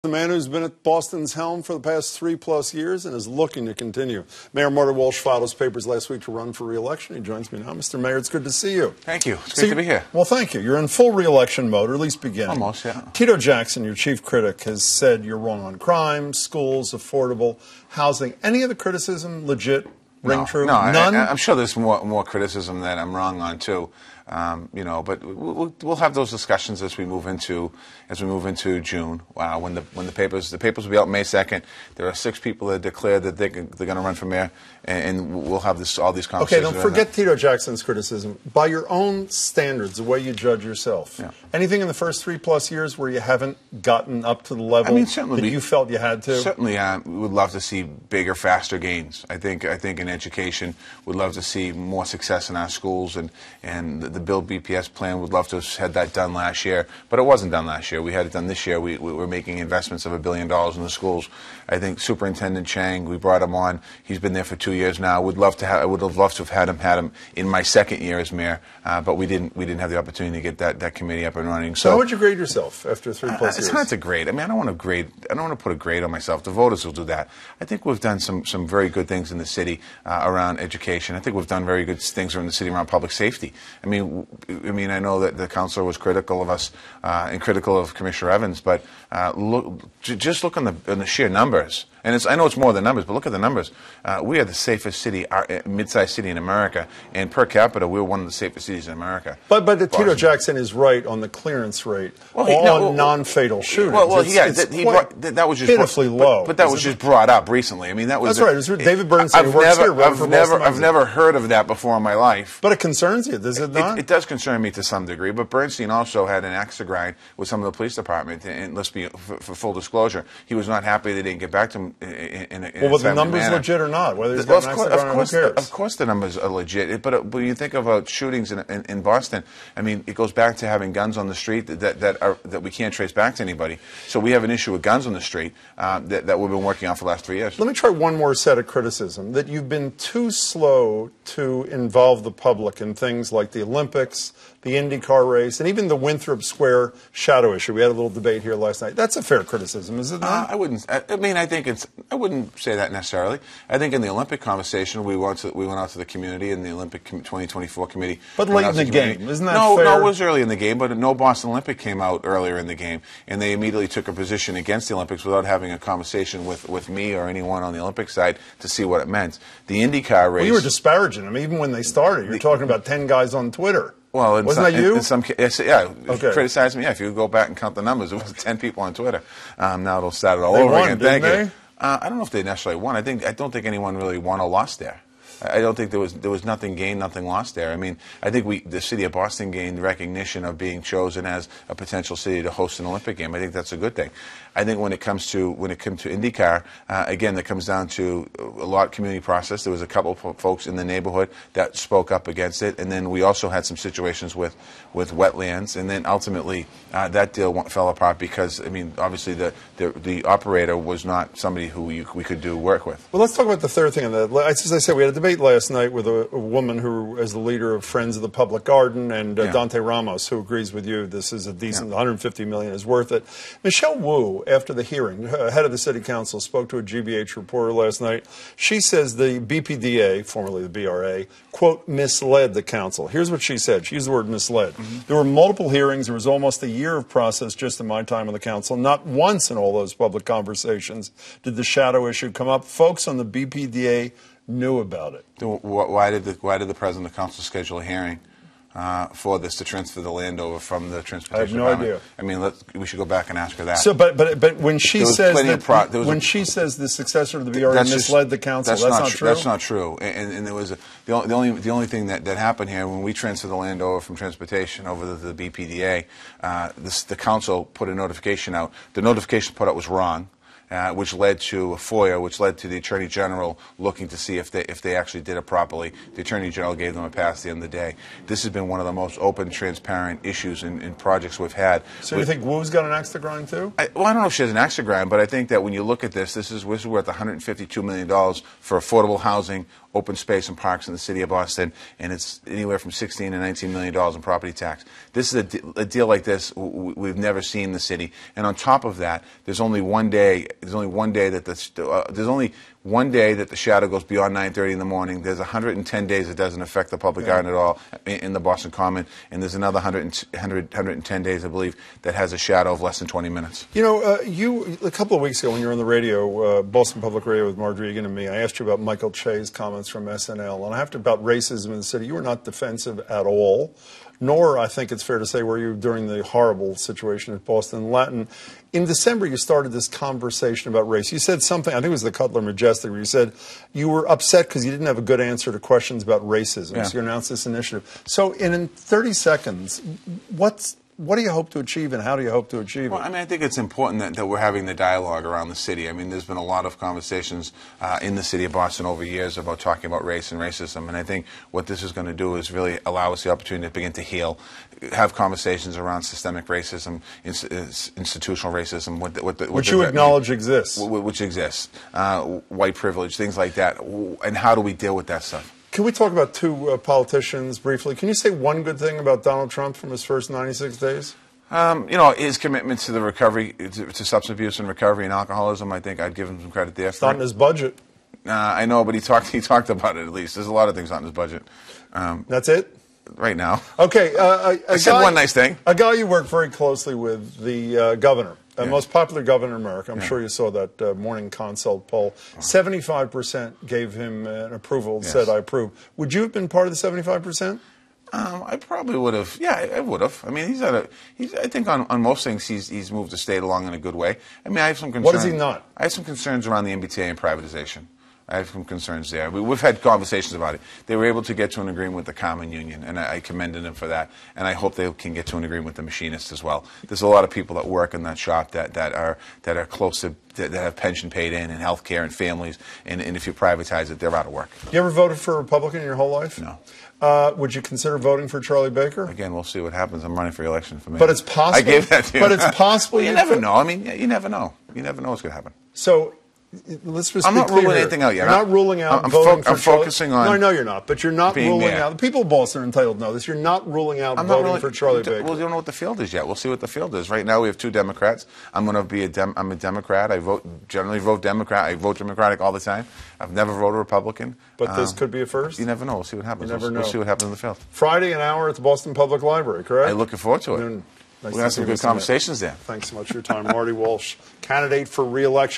The man who's been at Boston's helm for the past 3+ years and is looking to continue. Mayor Marty Walsh filed his papers last week to run for re-election. He joins me now. Mr. Mayor, it's good to see you. Thank you. It's great to be here. Well, thank you. You're in full re-election mode, or at least beginning. Almost, yeah. Tito Jackson, your chief critic, has said you're wrong on crime, schools, affordable housing. Any of the criticism legit? Ring true? No, none. I'm sure there's more criticism that I'm wrong on too. But we'll have those discussions as we move into June. When the papers will be out May 2nd. There are 6 people that declared that they're going to run for mayor, and we'll have all these conversations. Okay, don't forget Tito Jackson's criticism. By your own standards, the way you judge yourself, anything in the first 3+ years where you haven't gotten up to the level that you felt you had to? Certainly, we would love to see bigger, faster gains. I think in education, we'd love to see more success in our schools, and the Build BPS plan, would love to have had that done last year, but it wasn't done last year. We had it done this year. We're making investments of $1 billion in the schools. I think Superintendent Chang, we brought him on. He's been there for 2 years now. I would have loved to have had him in my 2nd year as mayor, but we didn't have the opportunity to get that committee up and running. So how would you grade yourself after 3+ years? It's hard to grade. I mean, I don't want to put a grade on myself. The voters will do that. I think we've done some very good things in the city around education. I think we've done very good things around the city around public safety. I mean, I know that the councilor was critical of us and critical of Commissioner Evans, but just look on the sheer numbers. And I know it's more than numbers, but look at the numbers. We are the safest city, mid-sized city in America, and per capita, we're one of the safest cities in America. But Tito Jackson is right on the clearance rate on non-fatal shootings. That was just pitifully low. But that was just brought up recently. I mean, that was that's right. David Bernstein works here. I've never heard of that before in my life. But it concerns you, does it not? It does concern me to some degree. But Bernstein also had an axe to grind with some of the police department. And let's be for full disclosure, he was not happy they didn't get back to him. Well, were the numbers legit or not? Whether he's got an axe to grind, who cares? Of course, the numbers are legit. But when you think about shootings in Boston, I mean, it goes back to having guns on the street that we can't trace back to anybody. So we have an issue with guns on the street that we've been working on for the last 3 years. Let me try one more set of criticism, that you've been too slow to involve the public in things like the Olympics, the IndyCar race, and even the Winthrop Square shadow issue. We had a little debate here last night. That's a fair criticism, is it not? I wouldn't. I wouldn't say that necessarily. I think in the Olympic conversation, we went out to the community and the Olympic 2024 committee. But late in the game, isn't that fair? No, it was early in the game, but no Boston Olympic came out earlier in the game, and they immediately took a position against the Olympics without having a conversation with me or anyone on the Olympic side to see what it meant. The IndyCar race. Well, you were disparaging them even when they started. You're talking about 10 guys on Twitter. Well, wasn't that you? In some cases, criticized me. Yeah, if you go back and count the numbers, it was 10 people on Twitter. Now it'll start it all over again. Thank you. I don't know if they necessarily won. I don't think anyone really won or lost there. I don't think there was nothing gained, nothing lost there. I mean, I think the city of Boston gained recognition of being chosen as a potential city to host an Olympic game. I think that's a good thing. I think when it comes to IndyCar, again, that comes down to a lot of community process. There was a couple of folks in the neighborhood that spoke up against it, and then we also had some situations with wetlands, and then ultimately that deal fell apart because, I mean, obviously the operator was not somebody who we could do work with. Well, let's talk about the third thing. As I said, we had a debate last night with a woman who is the leader of Friends of the Public Garden, and Dante Ramos, who agrees with you this is a decent, $150 million is worth it. Michelle Wu, after the hearing, head of the city council, spoke to a GBH reporter last night. She says the BPDA, formerly the BRA, quote, misled the council. Here's what she said. She used the word misled. There were multiple hearings. There was almost a year of process just in my time on the council. Not once in all those public conversations did the shadow issue come up. Folks on the BPDA knew about it. Why did the president of the council schedule a hearing for this to transfer the land over from the transportation department? I have no idea. I mean, we should go back and ask her that. So, but when she says she says the successor of the BRA misled the council, that's not true. That's not true. And there was the only thing that happened here when we transferred the land over from transportation over to the BPDA. The council put a notification out. The notification put out was wrong. which led to a FOIA, which led to the Attorney General looking to see if they actually did it properly. The Attorney General gave them a pass at the end of the day. This has been one of the most open, transparent issues in projects we've had. So you think Wu's got an axe to grind too? Well, I don't know if she has an axe to grind, but I think that when you look at this, this is worth $152 million for affordable housing, open space and parks in the city of Boston, and it's anywhere from $16 to $19 million in property tax. This is a deal like this we've never seen in the city. And on top of that, there's only one day. There's only one day that the shadow goes beyond 9:30 in the morning. There's 110 days it doesn't affect the public garden at all in the Boston Common, and there's another 110 days, I believe, that has a shadow of less than 20 minutes. You know, you a couple of weeks ago when you were on the radio, Boston Public Radio with Marty and me, I asked you about Michael Che's comments from SNL, and I have to about racism in the city. You were not defensive at all, nor, I think it's fair to say, were you during the horrible situation at Boston Latin. In December, you started this conversation about race. You said something, I think it was the Cutler Majestic, where you said you were upset because you didn't have a good answer to questions about racism. Yeah. So you announced this initiative. So in 30 seconds, what do you hope to achieve, and how do you hope to achieve it? Well, I mean, I think it's important that we're having the dialogue around the city. I mean, there's been a lot of conversations in the city of Boston over years about talking about race and racism, and I think what this is going to do is really allow us the opportunity to begin to heal, have conversations around systemic racism, institutional racism, which you acknowledge exists. Which exists, white privilege, things like that, and how do we deal with that stuff? Can we talk about two politicians briefly? Can you say one good thing about Donald Trump from his first 96 days? You know, his commitment to the recovery, to substance abuse and recovery and alcoholism, I think I'd give him some credit there. It's not in his budget. I know, but he talked about it at least. There's a lot of things not in his budget. That's it? Right now. Okay. I said one nice thing. A guy you work very closely with, the governor. The most popular governor in America. I'm sure you saw that Morning Consult poll. 75% gave him an approval, said, I approve. Would you have been part of the 75%? I probably would have. Yeah, I would have. I mean, I think on most things he's moved the state along in a good way. I mean, I have some concerns. What is he not? I have some concerns around the MBTA and privatization. I have some concerns there. We've had conversations about it. They were able to get to an agreement with the Common Union, and I commended them for that. And I hope they can get to an agreement with the machinists as well. There's a lot of people that work in that shop that are close to that have pension paid in and health care and families. And if you privatize it, they're out of work. You ever voted for a Republican in your whole life? No. Would you consider voting for Charlie Baker? Again, we'll see what happens. I'm running for election for me. But it's possible. I gave that to you. But it's possible. Well, you never know. I mean, you never know. You never know what's going to happen. So. Let's just I'm not ruling anything out yet. You're not ruling out I'm voting for Charlie. Focusing on. No, I know you're not, but you're not ruling out. The people of Boston are entitled to know this. You're not ruling out voting for Charlie Baker. Well, you don't know what the field is yet. We'll see what the field is. Right now, we have two Democrats. I'm going to be I'm a Democrat. I generally vote Democrat. I vote Democratic all the time. I've never voted Republican. But this could be a first. You never know. We'll see what happens. You never know. We'll see what happens in the field. Friday, an hour at the Boston Public Library. Correct. I'm looking forward to it. We're going to have some good conversations there. Thanks so much for your time, Marty Walsh, candidate for re-election.